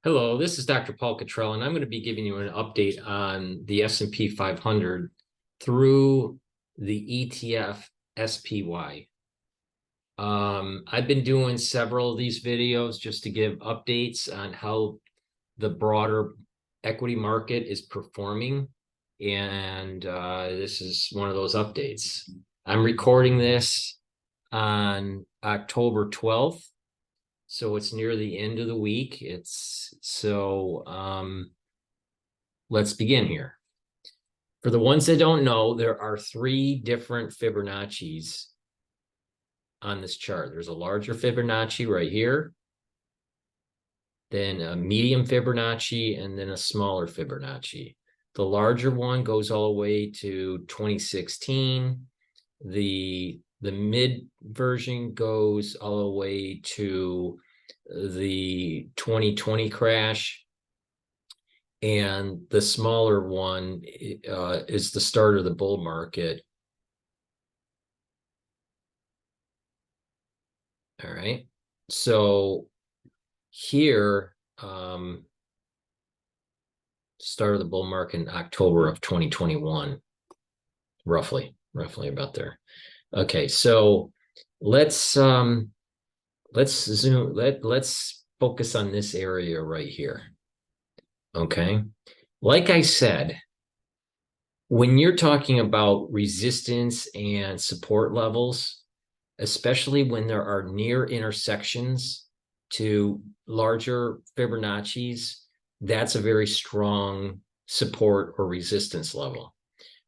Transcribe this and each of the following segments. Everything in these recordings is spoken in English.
Hello, this is Dr. Paul Cottrell, and I'm going to be giving you an update on the S&P 500 through the ETF SPY. I've been doing several of these videos just to give updates on how the broader equity market is performing, and this is one of those updates. I'm recording this on October 12th. So it's near the end of the week. Let's begin here. For the ones that don't know, there are three different Fibonacci's on this chart. There's a larger Fibonacci right here, then a medium Fibonacci, and then a smaller Fibonacci. The larger one goes all the way to 2016. The mid version goes all the way to the 2020 crash, and the smaller one is the start of the bull market. All right, so here, start of the bull market in October of 2021, roughly about there. Okay, so let's focus on this area right here. Okay, like I said, when you're talking about resistance and support levels, especially when there are near intersections to larger Fibonacci's, that's a very strong support or resistance level.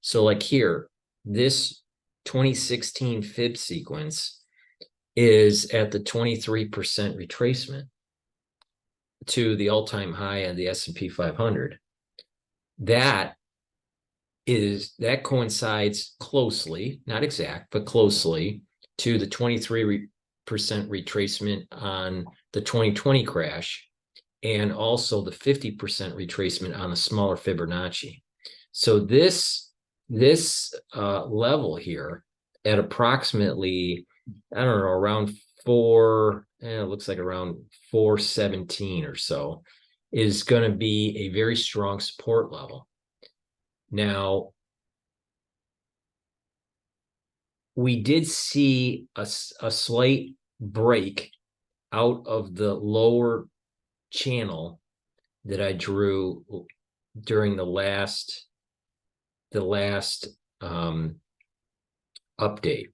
So like here, this 2016 fib sequence is at the 23% retracement to the all-time high of the S&P 500. That coincides closely, not exact, but closely to the 23% retracement on the 2020 crash, and also the 50% retracement on the smaller Fibonacci. So this level here at approximately, I don't know, around it looks like around 417 or so, is going to be a very strong support level. Now, we did see a slight break out of the lower channel that I drew during the last update.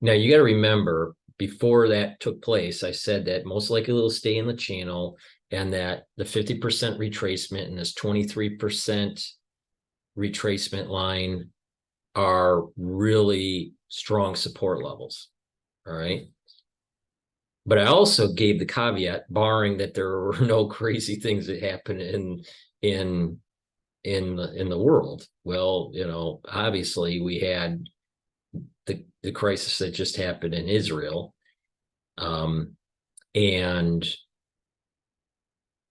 Now you got to remember, before that took place, I said that most likely it'll stay in the channel, and that the 50% retracement and this 23% retracement line are really strong support levels. All right. But I also gave the caveat, barring that there were no crazy things that happen in the world. Well, you know, obviously we had the crisis that just happened in Israel, and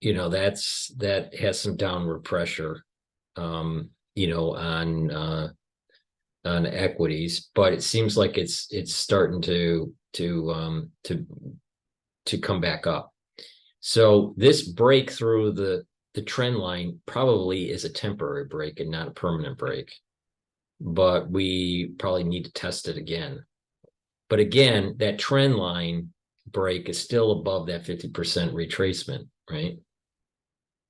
you know, that has some downward pressure, you know, on equities, but it seems like it's starting to come back up. So this break through the trend line probably is a temporary break and not a permanent break, but we probably need to test it again. But again, that trend line break is still above that 50% retracement, right?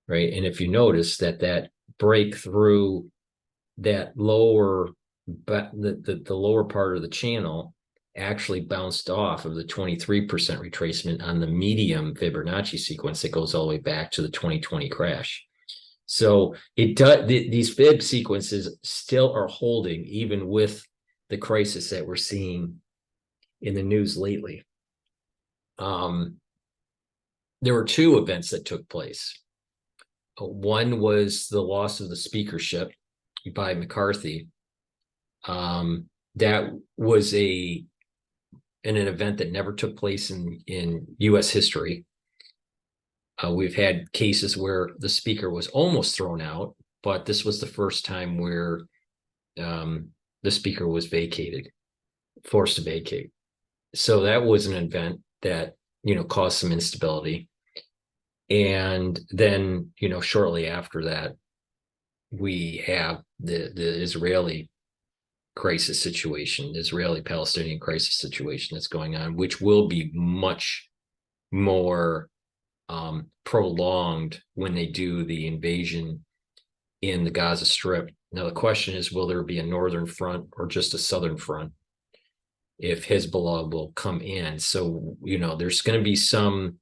Right. And if you notice that break through that lower, but the lower part of the channel actually bounced off of the 23% retracement on the medium Fibonacci sequence that goes all the way back to the 2020 crash. So it does, these fib sequences still are holding even with the crisis that we're seeing in the news lately. There were two events that took place. One was the loss of the speakership by McCarthy. That was an event that never took place in U.S. history. We've had cases where the speaker was almost thrown out, but this was the first time where the speaker was forced to vacate. So that was an event that, you know, caused some instability. And then, shortly after that, we have the Israeli crisis situation, the Israeli-Palestinian crisis situation that's going on, which will be much more prolonged when they do the invasion in the Gaza Strip. Now, the question is, will there be a northern front or just a southern front if Hezbollah will come in? So, there's going to be some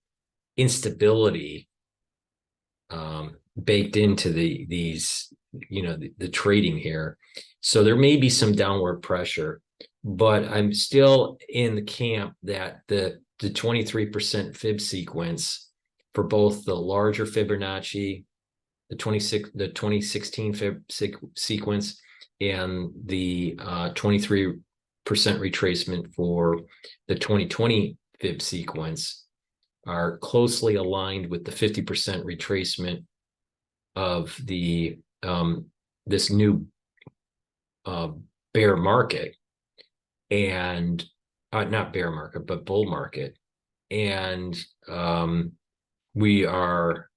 instability baked into these, the trading here. So there may be some downward pressure, but I'm still in the camp that the 23% fib sequence for both the larger Fibonacci, the 2016 fib sequence, and the 23% retracement for the 2020 fib sequence are closely aligned with the 50% retracement of the this new bear market, and not bear market but bull market, and we are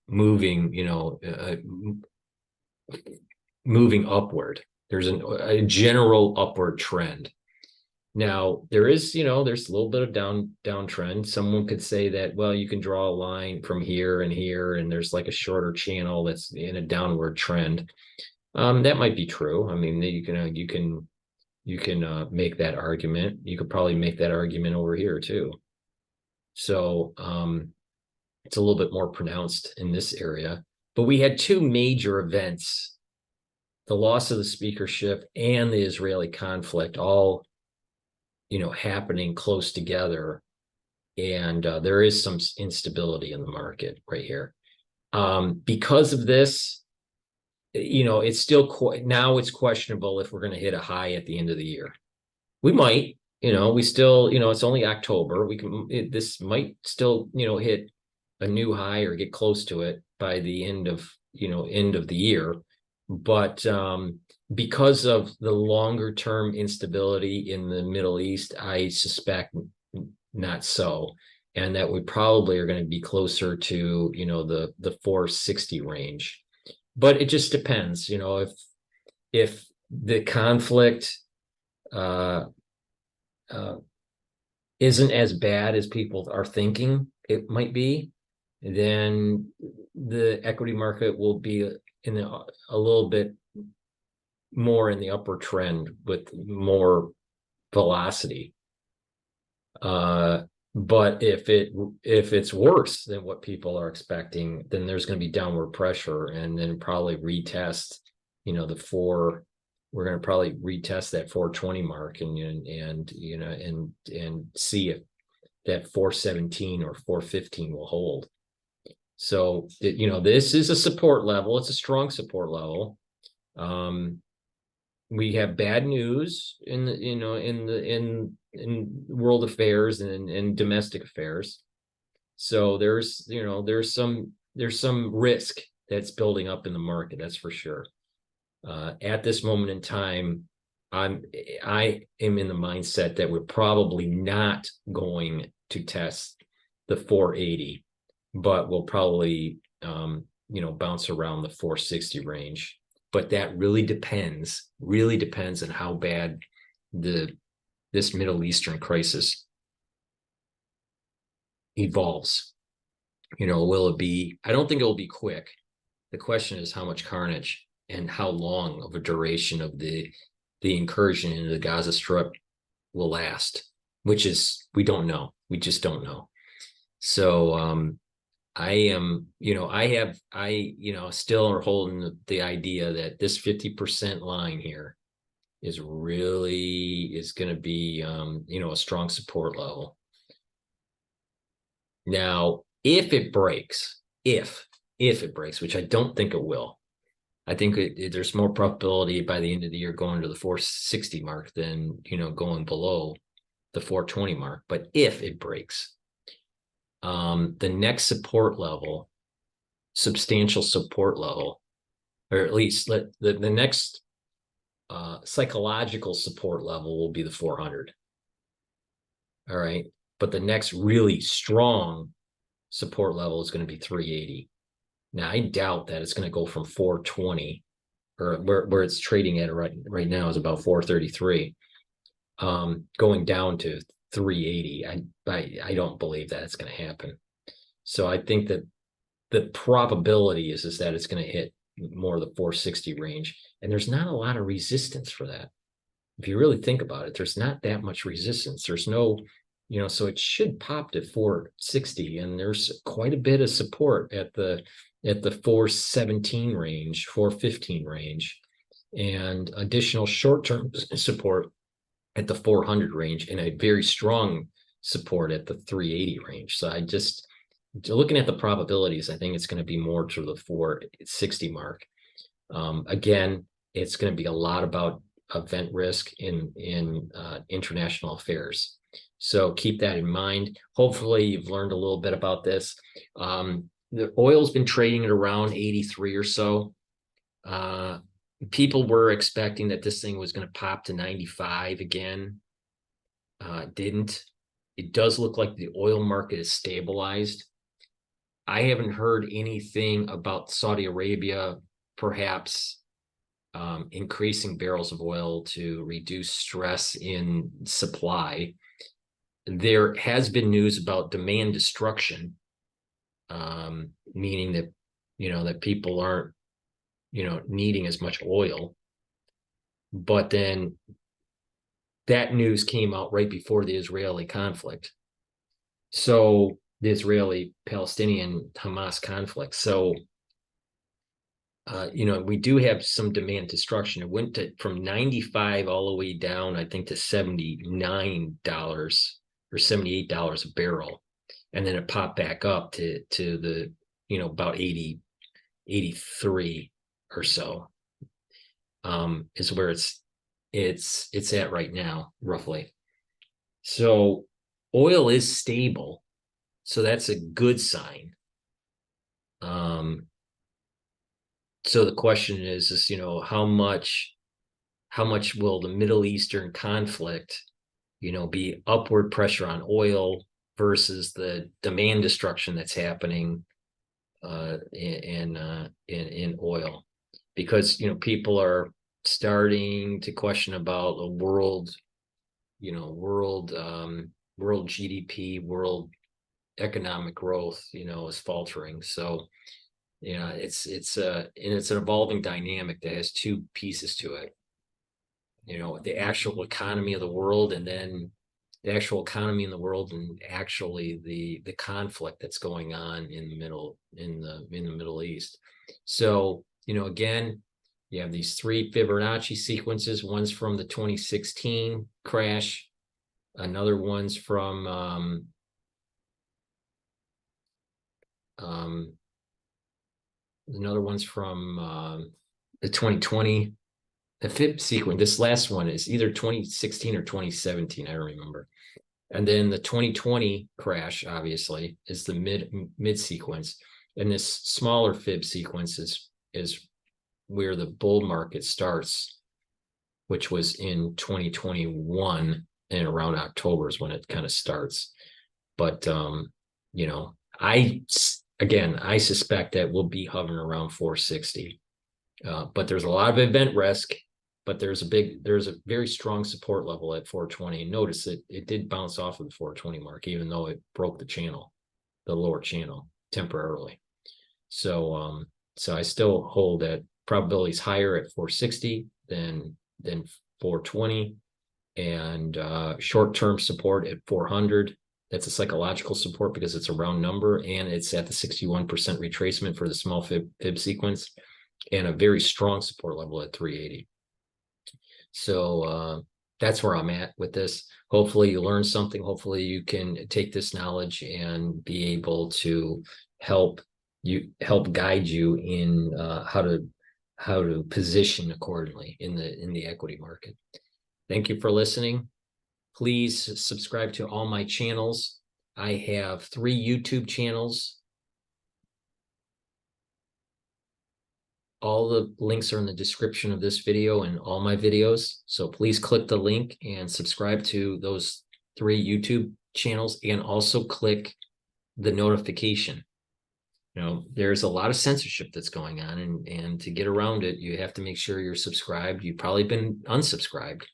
moving moving upward. There's a general upward trend. Now, there's a little bit of downtrend. Someone could say that, well, you can draw a line from here and here, and there's like a shorter channel that's in a downward trend. That might be true. I mean, you can make that argument. You could probably make that argument over here too. So it's a little bit more pronounced in this area. But we had two major events: the loss of the speakership and the Israeli conflict, all happening close together, and there is some instability in the market right here. Because of this, it's still now it's questionable if we're going to hit a high at the end of the year. We might, we still, it's only October. This might still, hit a new high or get close to it by the end of the year. But because of the longer term instability in the Middle East, I suspect not so, and that we probably are going to be closer to the 460 range. But it just depends, if the conflict isn't as bad as people are thinking it might be, then the equity market will be in a little bit more in the upward trend with more velocity. But if it's worse than what people are expecting, then there's going to be downward pressure, and then probably retest, we're going to probably retest that 420 mark, and see if that 417 or 415 will hold. So, this is a support level. It's a strong support level. We have bad news in world affairs and in domestic affairs. So there's some risk that's building up in the market. That's for sure. At this moment in time, I am in the mindset that we're probably not going to test the 480, but we'll probably bounce around the 460 range. But that really depends on how bad this Middle Eastern crisis evolves. Will it be? I don't think it will be quick. The question is how much carnage and how long of a duration of the incursion into the Gaza Strip will last, which is, we don't know. We just don't know. So I still are holding the idea that this 50% line here is going to be, a strong support level. Now, if it breaks, which I don't think it will, I think there's more probability by the end of the year going to the 460 mark than, going below the 420 mark. But if it breaks, the next support level, substantial support level, or at least the next psychological support level will be the 400. All right. but the next really strong support level is going to be 380. Now, I doubt that it's going to go from 420, or where it's trading at right now is about 433, going down to 380. I don't believe that it's going to happen. So I think that the probability is that it's going to hit more of the 460 range, and there's not a lot of resistance for that. If you really think about it, there's not that much resistance. There's no, so it should pop to 460, and there's quite a bit of support at the 417 range, 415 range, and additional short-term support at the 400 range, and a very strong support at the 380 range. So looking at the probabilities, I think it's going to be more to the 460 mark. Again, it's going to be a lot about event risk in international affairs. So keep that in mind. Hopefully you've learned a little bit about this. The oil's been trading at around 83 or so. People were expecting that this thing was going to pop to 95 again. Didn't. It does look like the oil market is stabilized. I haven't heard anything about Saudi Arabia perhaps increasing barrels of oil to reduce stress in supply. There has been news about demand destruction, meaning that, that people aren't, needing as much oil. But then that news came out right before the Israeli conflict. So the Israeli-Palestinian Hamas conflict. So, we do have some demand destruction. It went from 95 all the way down, I think, to $79 or $78 a barrel. And then it popped back up to the, about 83 or so, is where it's at right now, roughly. So oil is stable. So that's a good sign. So the question is, how much will the Middle Eastern conflict, be upward pressure on oil versus the demand destruction that's happening in oil? Because, people are starting to question about the world GDP, world economic growth, is faltering. So, it's an evolving dynamic that has two pieces to it. The actual economy of the world, and then the actual economy in the world, and actually the conflict that's going on in the Middle East. So, again, you have these three Fibonacci sequences. One's from the 2016 crash. Another one's from the 2020. The Fib sequence, this last one is either 2016 or 2017, I don't remember. And then the 2020 crash, obviously, is the mid sequence. And this smaller Fib sequence is where the bull market starts, which was in 2021, and around October is when it kind of starts. But I suspect that we'll be hovering around 460. But there's a lot of event risk, but there's a very strong support level at 420. Notice that it did bounce off of the 420 mark, even though it broke the lower channel temporarily. So I still hold that probability is higher at 460 than 420, and short-term support at 400. That's a psychological support because it's a round number, and it's at the 61% retracement for the small fib sequence, and a very strong support level at 380. So that's where I'm at with this. Hopefully you learn something. Hopefully you can take this knowledge and be able to help guide you in how to position accordingly in the equity market. Thank you for listening. Please subscribe to all my channels. I have 3 YouTube channels. All the links are in the description of this video and all my videos. So please click the link and subscribe to those 3 YouTube channels and also click the notification. There's a lot of censorship that's going on, and to get around it, you have to make sure you're subscribed. You've probably been unsubscribed.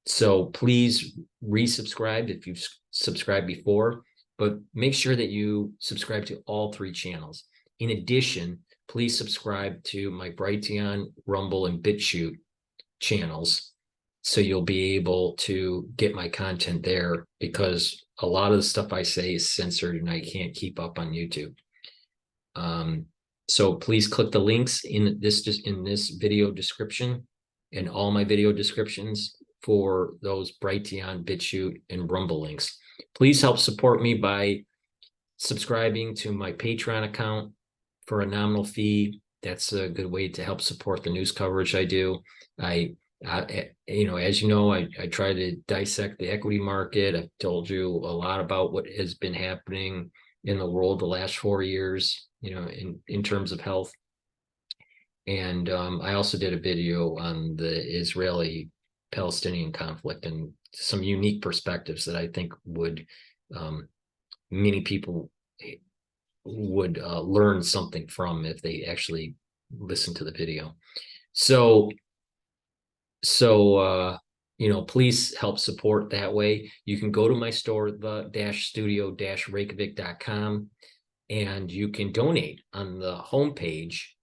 So please resubscribe if you've subscribed before, but make sure that you subscribe to all 3 channels. In addition, please subscribe to my Brighteon, Rumble, and Bitchute channels, so you'll be able to get my content there, because a lot of the stuff I say is censored and I can't keep up on YouTube. So please click the links in this video description and all my video descriptions for those Brighteon, Bitchute, and Rumble links. Please help support me by subscribing to my Patreon account for a nominal fee. That's a good way to help support the news coverage I do. As you know, I try to dissect the equity market. I've told you a lot about what has been happening in the world the last 4 years, in terms of health. And I also did a video on the Israeli-Palestinian conflict and some unique perspectives that I think would many people would learn something from if they actually listen to the video. So please help support that way. You can go to my store, the-studio-reykjavik.com, and you can donate on the homepage.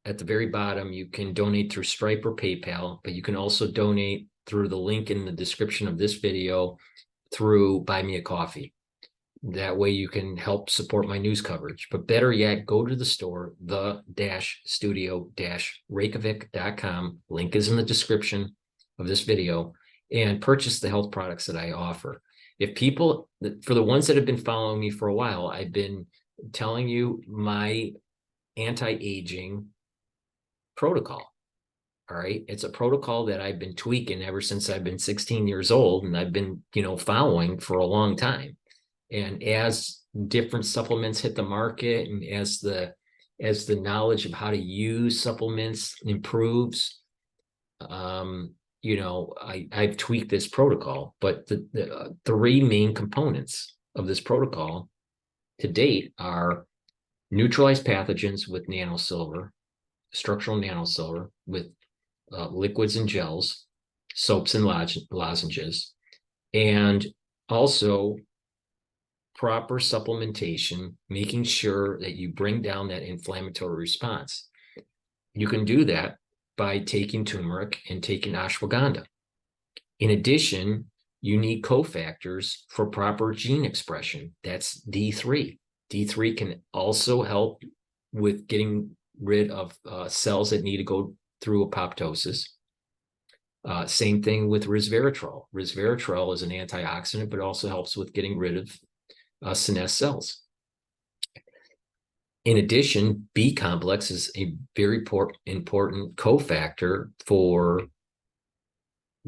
At the very bottom, you can donate through Stripe or PayPal, but you can also donate through the link in the description of this video through Buy Me a Coffee. That way you can help support my news coverage. But better yet, go to the store, the-studio-reykjavik.com. Link is in the description of this video, and purchase the health products that I offer. For the ones that have been following me for a while, I've been telling you my anti-aging protocol. All right. It's a protocol that I've been tweaking ever since I've been 16 years old, and I've been, following for a long time. And as different supplements hit the market, and as the knowledge of how to use supplements improves, I've tweaked this protocol. But the 3 main components of this protocol to date are neutralize pathogens with nanosilver, structural nanosilver with liquids and gels, soaps and lozenges, and also proper supplementation, making sure that you bring down that inflammatory response. You can do that by taking turmeric and taking ashwagandha. In addition, you need cofactors for proper gene expression. That's D3. D3 can also help with getting rid of cells that need to go through apoptosis. Same thing with resveratrol. Resveratrol is an antioxidant, but also helps with getting rid of senescent cells. In addition, B complex is a very important cofactor for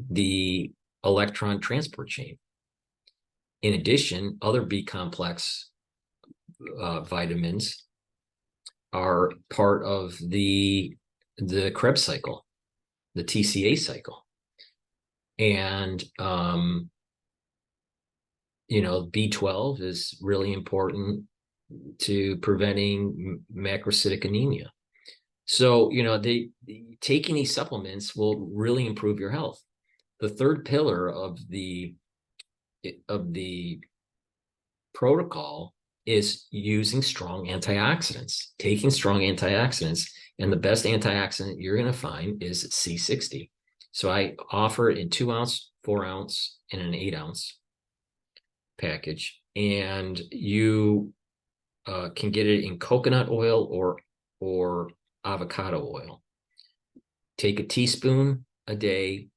the electron transport chain. In addition, other B complex vitamins are part of the Krebs cycle, the TCA cycle. And B12 is really important to preventing macrocytic anemia. So, taking these supplements will really improve your health. The third pillar of the protocol is using strong antioxidants, taking strong antioxidants, and the best antioxidant you're going to find is C60. So I offer it in 2-ounce, 4-ounce, and an 8-ounce package, and you can get it in coconut oil or avocado oil. Take a teaspoon a day,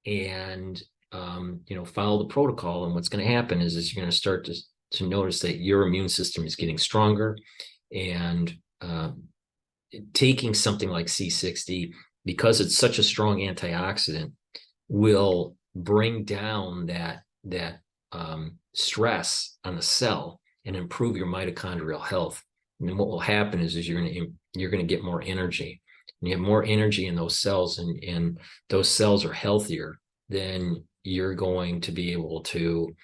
and follow the protocol. And what's going to happen is you're going to start to notice that your immune system is getting stronger. And taking something like C60, because it's such a strong antioxidant, will bring down that stress on the cell and improve your mitochondrial health. And then what will happen is you're going to get more energy. When you have more energy in those cells, and those cells are healthier, then you're going to be able to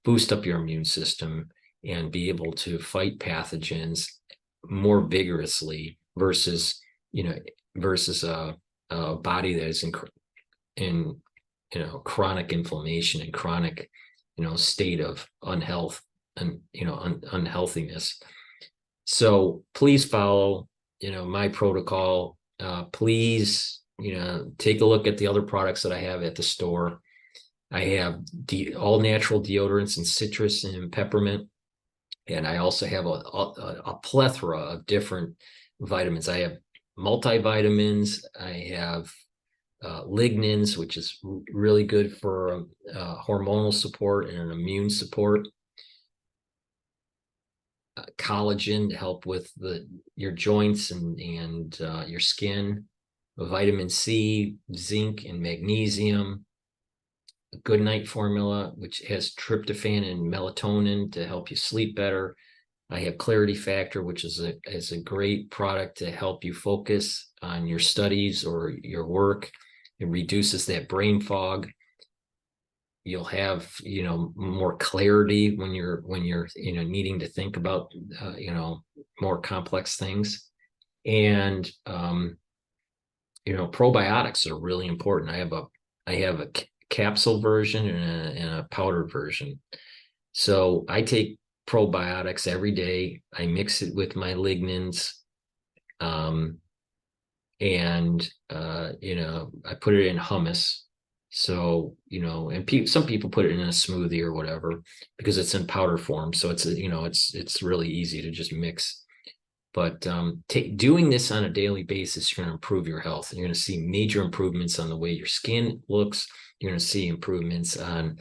boost up your immune system and be able to fight pathogens more vigorously versus, versus a body that is in chronic inflammation and chronic, state of unhealth and, unhealthiness. So please follow, my protocol. Please, take a look at the other products that I have at the store. I have all natural deodorants and citrus and peppermint. And I also have a plethora of different vitamins. I have multivitamins. I have lignans, which is really good for hormonal support and immune support. Collagen to help with your joints and your skin. Vitamin C, zinc, and magnesium. A good night formula, which has tryptophan and melatonin to help you sleep better. I have Clarity Factor, which is a great product to help you focus on your studies or your work. It reduces that brain fog. You'll have, more clarity when you're needing to think about, more complex things. And, probiotics are really important. I have a capsule version and a powdered version. So I take probiotics every day. I mix it with my lignans. And I put it in hummus. So, and some people put it in a smoothie or whatever because it's in powder form. So it's, it's really easy to just mix. But doing this on a daily basis, you're going to improve your health. You're going to see major improvements on the way your skin looks. You're going to see improvements on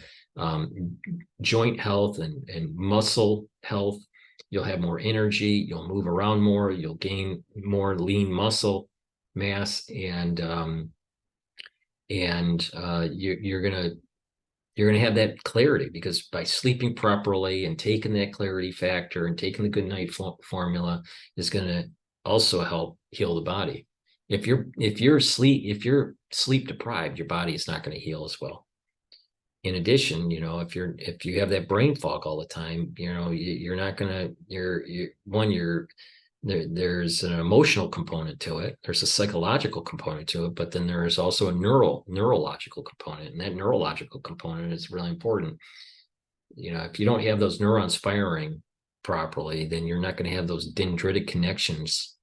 joint health and muscle health. You'll have more energy. You'll move around more. You'll gain more lean muscle mass, and you're gonna have that clarity, because by sleeping properly and taking that Clarity Factor and taking the good night formula is going to also help heal the body. If you're sleep deprived, your body is not going to heal as well. In addition, if you have that brain fog all the time, you're not going to, there's an emotional component to it. There's a psychological component to it, but then there is also a neurological component, and that neurological component is really important. If you don't have those neurons firing properly, then you're not going to have those dendritic connections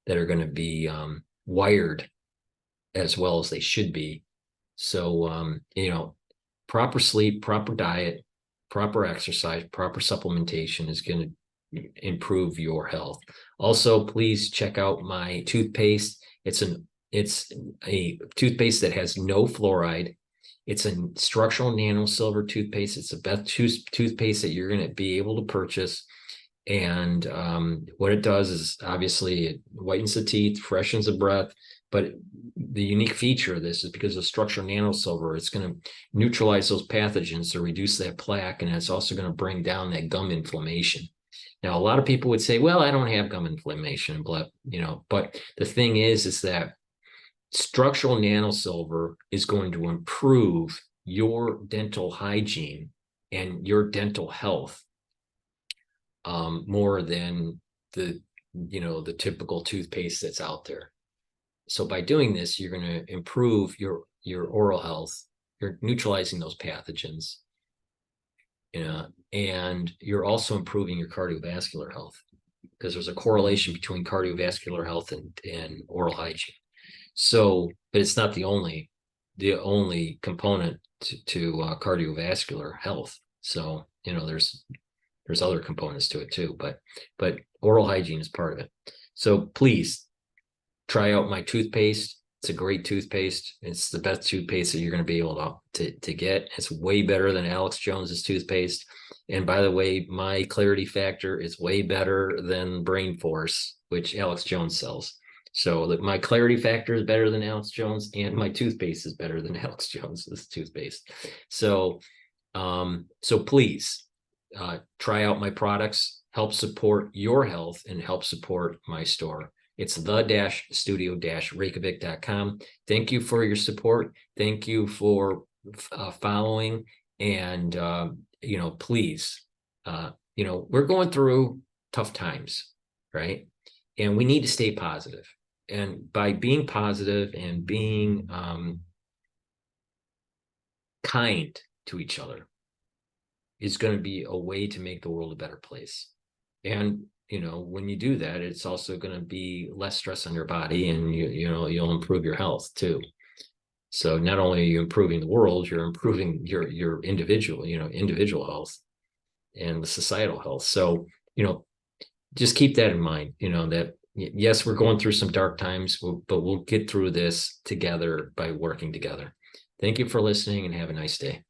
that are going to be wired as well as they should be. So, proper sleep, proper diet, proper exercise, proper supplementation is going to improve your health. Also, please check out my toothpaste. It's a toothpaste that has no fluoride. It's a structural nano silver toothpaste. It's the best toothpaste that you're going to be able to purchase. And what it does is, obviously, it whitens the teeth, freshens the breath. But the unique feature of this is, because of structural nano silver, it's going to neutralize those pathogens to reduce that plaque, and it's also going to bring down that gum inflammation. Now, a lot of people would say, well, I don't have gum inflammation, but the thing is that structural nanosilver is going to improve your dental hygiene and your dental health more than the typical toothpaste that's out there. So by doing this, you're going to improve your oral health. You're neutralizing those pathogens. And you're also improving your cardiovascular health, because there's a correlation between cardiovascular health and oral hygiene. So, but it's not the only component to cardiovascular health. So, there's other components to it too, but oral hygiene is part of it. So please try out my toothpaste. It's a great toothpaste. It's the best toothpaste that you're going to be able to get. It's way better than Alex Jones's toothpaste. And by the way, my Clarity Factor is way better than Brain Force, which Alex Jones sells. So my Clarity Factor is better than Alex Jones, and my toothpaste is better than Alex Jones's toothpaste. So please try out my products, help support your health, and help support my store. It's the-studio-reykjavik.com. Thank you for your support. Thank you for following. And please, we're going through tough times, right? And we need to stay positive. And by being positive and being kind to each other is going to be a way to make the world a better place. And when you do that, it's also going to be less stress on your body, and you'll improve your health too. So not only are you improving the world, you're improving your individual health and the societal health. So just keep that in mind. That yes, we're going through some dark times, but we'll get through this together by working together. Thank you for listening, and have a nice day.